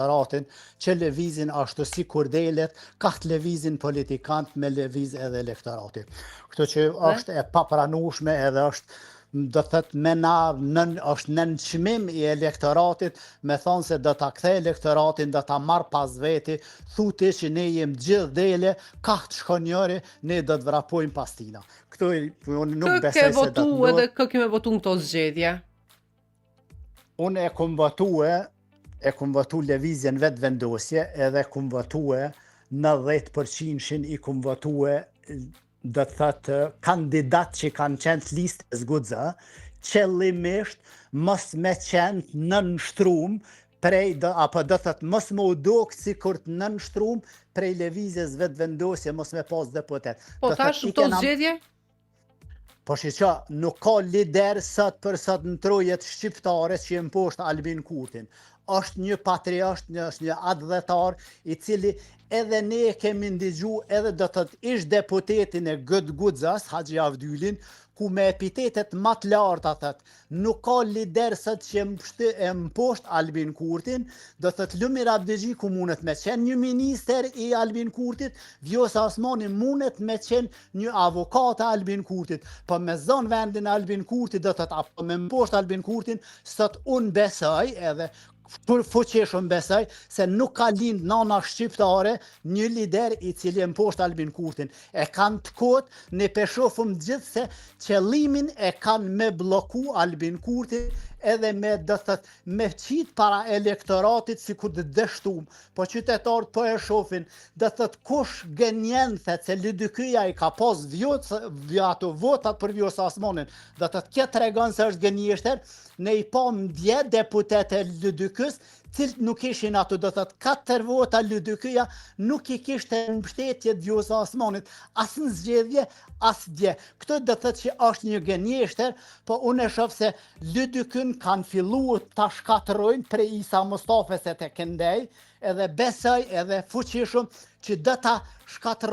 elektoratin që lëvizin ashtu si kurdelet, ka të lëvizin politikant me lëviz edhe elektoratin. Kështu që është e papranueshme edhe është do thët me na është nën çmim i elektoratit me thonë se do ta kthej elektoratin, do ta marr pas veti, thuti që ne jem gjithë dele, ka të shkon njëri, ne do të vrapojmë pas tina. Këtu unë nuk besoj se do të ndodhë. Edhe kë kime votu në këto zgjedhje? Unë e kum votu lëvizjen vetë vendosje, edhe kum votue 90% i kum votue do të thëtë kandidat që kanë qenë të listës Guxha, qëllimisht mos me qenë nënshtrum prej apo do thëtë mos më udok si kur të nënshtrum prej lëvizjes vetë vendosje, mos me pas deputet. Po tash në këto zgjedhje? Po shiqa, nuk ka lider sot për sot në trojet shqiptare që jem poshtë Albin Kurtin. Është një patriot, është një adhetar i cili edhe ne kemi ndigju edhe do të ish deputetin e Guxhas, Haxhi Avdylin, ku me epitetet më të larta thët, nuk ka lider sot që e mposht Albin Kurtin, do thët Lumir Abdixhi ku mundet me qenë një minister i Albin Kurtit, Vjosa Osmani mundet me qenë një avokat Albin Kurtit, po me zonë vendin Albin Kurtit, do thët apo me mposht Albin Kurtin, sot unë besoj edhe fuqishëm besoj se nuk ka lind nana shqiptare një lider i cili mposht Albin Kurtin. E kanë të kot, ne peshofëm gjithë se qëllimin e kanë me bloku Albin Kurtin edhe me qit para elektoratit si ku të dështum. Po qytetarët po e shofin, dhe thët kush gënjen thet se LDK-ja i ka pas ato votat për Vjosa Osmanin, dhe thët kjo tregon se është gënjeshtër, ne i pa mdje deputete LDK-s, cilët nuk ishin ato, do thët 4 vota LDK-ja nuk i kishte në mbështetje Vjosa Osmanit, as në zgjedhje, as dje. Këtë do thët që është një gënjeshtër, po unë e shoh se LDK-n kanë filluar ta shkatërrojnë prej Isa Mustafes e te Kendej, edhe besoj edhe fuqishëm që do ta shkatërrojnë